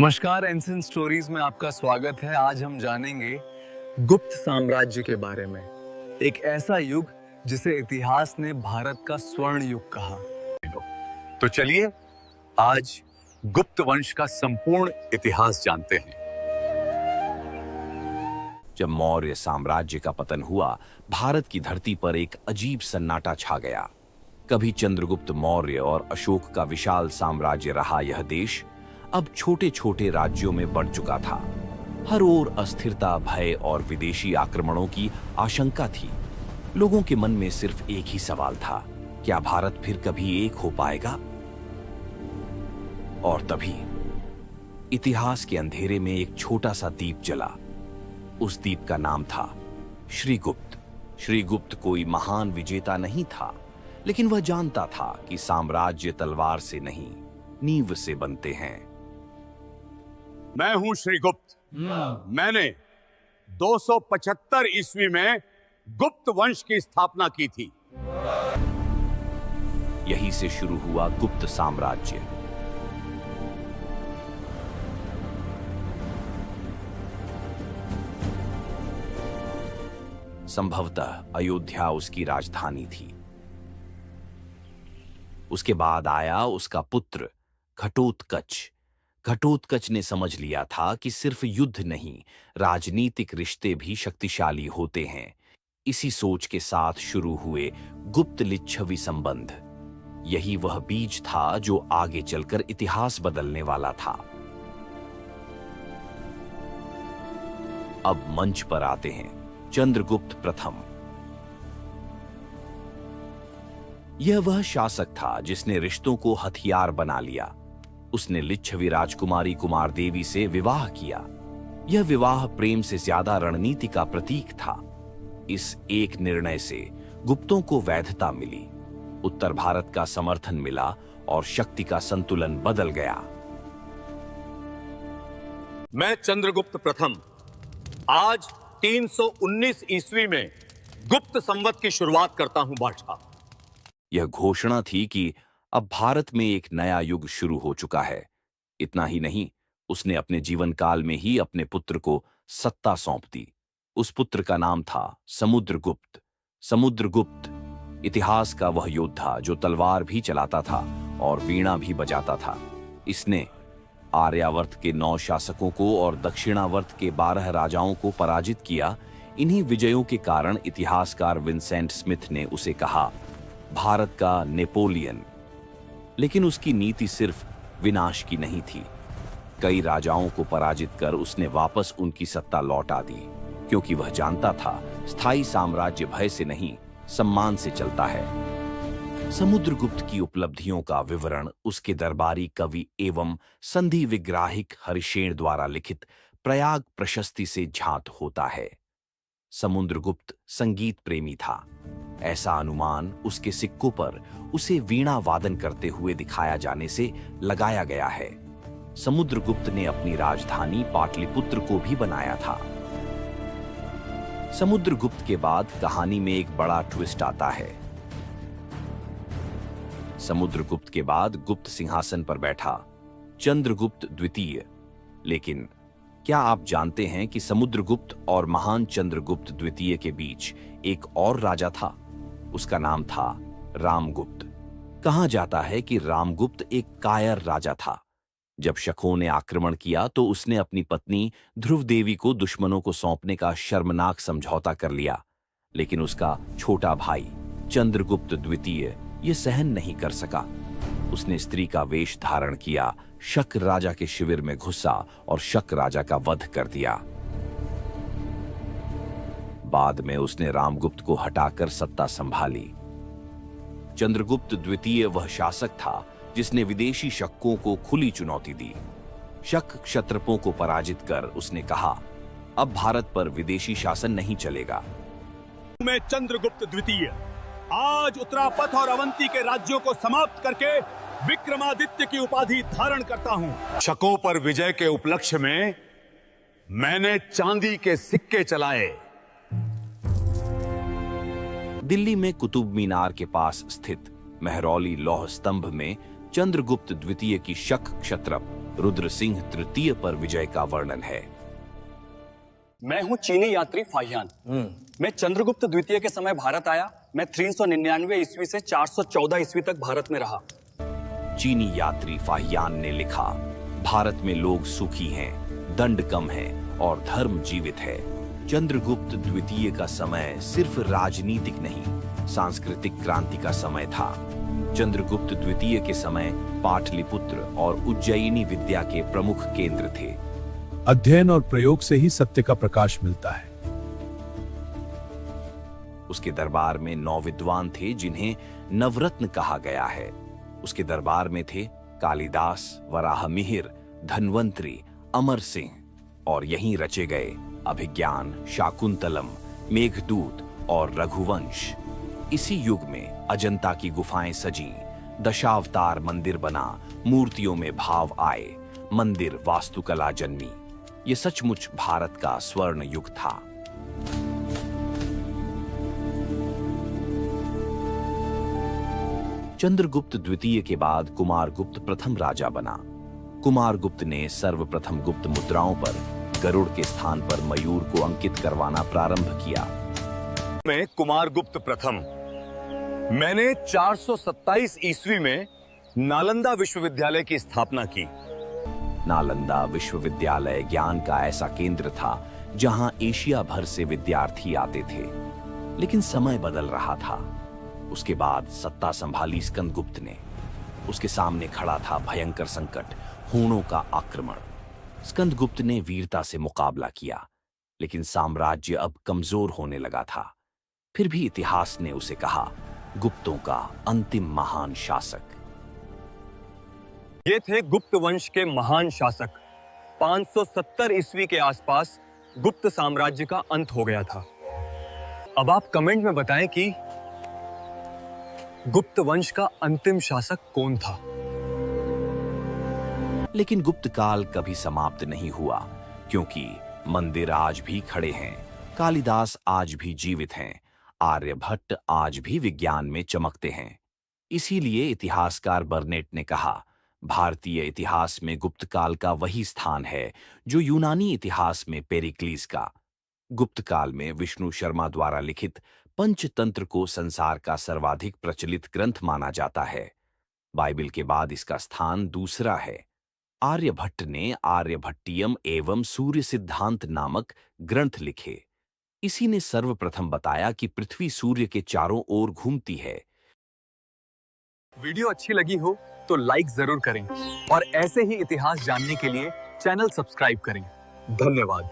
नमस्कार, ancient stories में आपका स्वागत है। आज हम जानेंगे गुप्त साम्राज्य के बारे में। एक ऐसा युग जिसे इतिहास ने भारत का स्वर्ण युग कहा। तो चलिए आज गुप्त वंश का संपूर्ण इतिहास जानते हैं। जब मौर्य साम्राज्य का पतन हुआ, भारत की धरती पर एक अजीब सन्नाटा छा गया। कभी चंद्रगुप्त मौर्य और अशोक का विशाल साम्राज्य रहा यह देश अब छोटे छोटे राज्यों में बढ़ चुका था। हर ओर अस्थिरता, भय और विदेशी आक्रमणों की आशंका थी। लोगों के मन में सिर्फ एक ही सवाल था, क्या भारत फिर कभी एक हो पाएगा? और तभी इतिहास के अंधेरे में एक छोटा सा दीप जला। उस दीप का नाम था श्रीगुप्त। श्रीगुप्त कोई महान विजेता नहीं था, लेकिन वह जानता था कि साम्राज्य तलवार से नहीं, नींव से बनते हैं। मैं हूं श्रीगुप्त। मैंने 275 ईस्वी में गुप्त वंश की स्थापना की थी। यहीं से शुरू हुआ गुप्त साम्राज्य। संभवतः अयोध्या उसकी राजधानी थी। उसके बाद आया उसका पुत्र घटोत्कच। घटोत्कच ने समझ लिया था कि सिर्फ युद्ध नहीं, राजनीतिक रिश्ते भी शक्तिशाली होते हैं। इसी सोच के साथ शुरू हुए गुप्त लिच्छवी संबंध। यही वह बीज था जो आगे चलकर इतिहास बदलने वाला था। अब मंच पर आते हैं चंद्रगुप्त प्रथम। यह वह शासक था जिसने रिश्तों को हथियार बना लिया। उसने लिच्छवी राजकुमारी कुमार देवी से विवाह किया। यह विवाह प्रेम से ज्यादा रणनीति का प्रतीक था। इस एक निर्णय से गुप्तों को वैधता मिली, उत्तर भारत का समर्थन मिला और शक्ति का संतुलन बदल गया। मैं चंद्रगुप्त प्रथम आज 319 ईस्वी में गुप्त संवत की शुरुआत करता हूं बादशाह। यह घोषणा थी कि अब भारत में एक नया युग शुरू हो चुका है। इतना ही नहीं, उसने अपने जीवन काल में ही अपने पुत्र को सत्ता सौंप दी। उस पुत्र का नाम था समुद्रगुप्त। समुद्रगुप्त इतिहास का वह योद्धा जो तलवार भी चलाता था और वीणा भी बजाता था। इसने आर्यावर्त के 9 शासकों को और दक्षिणावर्त के 12 राजाओं को पराजित किया। इन्हीं विजयों के कारण इतिहासकार विंसेंट स्मिथ ने उसे कहा, भारत का नेपोलियन। लेकिन उसकी नीति सिर्फ विनाश की नहीं थी। कई राजाओं को पराजित कर उसने वापस उनकी सत्ता लौटा दी, क्योंकि वह जानता था स्थायी साम्राज्य भय से नहीं, सम्मान से चलता है। समुद्रगुप्त की उपलब्धियों का विवरण उसके दरबारी कवि एवं संधि विग्राहिक हरिशेन द्वारा लिखित प्रयाग प्रशस्ति से झांत होता है। समुद्रगुप्त संगीत प्रेमी था। ऐसा अनुमान उसके सिक्कों पर उसे वीणा वादन करते हुए दिखाया जाने से लगाया गया है। समुद्रगुप्त ने अपनी राजधानी पाटलिपुत्र को भी बनाया था। समुद्रगुप्त के बाद कहानी में एक बड़ा ट्विस्ट आता है। समुद्रगुप्त के बाद गुप्त सिंहासन पर बैठा चंद्रगुप्त द्वितीय। लेकिन क्या आप जानते हैं कि समुद्रगुप्त और महान चंद्रगुप्त द्वितीय के बीच एक और राजा था? उसका नाम था रामगुप्त। कहा जाता है कि रामगुप्त एक कायर राजा था। जब शकों ने आक्रमण किया तो उसने अपनी पत्नी ध्रुव देवी को दुश्मनों को सौंपने का शर्मनाक समझौता कर लिया। लेकिन उसका छोटा भाई चंद्रगुप्त द्वितीय ये सहन नहीं कर सका। उसने स्त्री का वेश धारण किया, शक राजा के शिविर में घुसा और शक राजा का वध कर दिया। बाद में उसने रामगुप्त को हटाकर सत्ता संभाली। चंद्रगुप्त द्वितीय वह शासक था जिसने विदेशी शकों को खुली चुनौती दी। शक क्षत्रपों को पराजित कर उसने कहा, अब भारत पर विदेशी शासन नहीं चलेगा। मैं चंद्रगुप्त द्वितीय आज उत्तरापथ और अवंती के राज्यों को समाप्त करके विक्रमादित्य की उपाधि धारण करता हूं। शकों पर विजय के उपलक्ष्य में मैंने चांदी के सिक्के चलाए। दिल्ली में कुतुब मीनार के पास स्थित मेहरौली लौह स्तंभ में चंद्रगुप्त द्वितीय की शक क्षत्रप रुद्र सिंह तृतीय पर विजय का वर्णन है। मैं हूं चीनी यात्री फाहियान। मैं चंद्रगुप्त द्वितीय के समय भारत आया। मैं 399 ईस्वी से 414 ईस्वी तक भारत में रहा। चीनी यात्री फाहियान ने लिखा, भारत में लोग सुखी हैं, दंड कम है और धर्म जीवित है। चंद्रगुप्त द्वितीय का समय सिर्फ राजनीतिक नहीं, सांस्कृतिक क्रांति का समय था। चंद्रगुप्त द्वितीय के समय पाटलिपुत्र और उज्जयिनी विद्या के प्रमुख केंद्र थे। अध्ययन और प्रयोग से ही सत्य का प्रकाश मिलता है। उसके दरबार में 9 विद्वान थे जिन्हें नवरत्न कहा गया है। उसके दरबार में थे कालिदास, वराहमिहिर, धन्वंतरी, अमर सिंह और यहीं रचे गए अभिज्ञान, शाकुंतलम, मेघदूत और रघुवंश। इसी युग में अजंता की गुफाएं सजी, दशावतार मंदिर बना, मूर्तियों में भाव आए, मंदिर वास्तुकला जन्मी। ये सचमुच भारत का स्वर्ण युग था। चंद्रगुप्त द्वितीय के बाद कुमारगुप्त प्रथम राजा बना। कुमारगुप्त ने सर्वप्रथम गुप्त मुद्राओं पर गरुड़ के स्थान पर मयूर को अंकित करवाना प्रारंभ किया। मैं कुमारगुप्त प्रथम, मैंने 427 ईस्वी में नालंदा विश्वविद्यालय की स्थापना की। नालंदा विश्वविद्यालय ज्ञान का ऐसा केंद्र था जहां एशिया भर से विद्यार्थी आते थे। लेकिन समय बदल रहा था। उसके बाद सत्ता संभाली स्कंदगुप्त ने। उसके सामने खड़ा था भयंकर संकट, हूणों का आक्रमण। स्कंदगुप्त ने वीरता से मुकाबला किया, लेकिन साम्राज्य अब कमजोर होने लगा था। फिर भी इतिहास ने उसे कहा, गुप्तों का अंतिम महान शासक। ये थे गुप्त वंश के महान शासक। 570 ईस्वी के आसपास गुप्त साम्राज्य का अंत हो गया था। अब आप कमेंट में बताएं कि गुप्त वंश का अंतिम शासक कौन था। लेकिन गुप्त काल कभी समाप्त नहीं हुआ, क्योंकि मंदिर आज भी खड़े हैं, कालिदास आज भी जीवित हैं, आर्यभट्ट आज भी विज्ञान में चमकते हैं। इसीलिए इतिहासकार बर्नेट ने कहा, भारतीय इतिहास में गुप्त काल का वही स्थान है जो यूनानी इतिहास में पेरिक्लीस का। गुप्त काल में विष्णु शर्मा द्वारा लिखित पंचतंत्र को संसार का सर्वाधिक प्रचलित ग्रंथ माना जाता है। बाइबल के बाद इसका स्थान दूसरा है। आर्यभट्ट ने आर्यभट्टियम एवं सूर्य सिद्धांत नामक ग्रंथ लिखे। इसी ने सर्वप्रथम बताया कि पृथ्वी सूर्य के चारों ओर घूमती है। वीडियो अच्छी लगी हो तो लाइक जरूर करें और ऐसे ही इतिहास जानने के लिए चैनल सब्सक्राइब करें। धन्यवाद।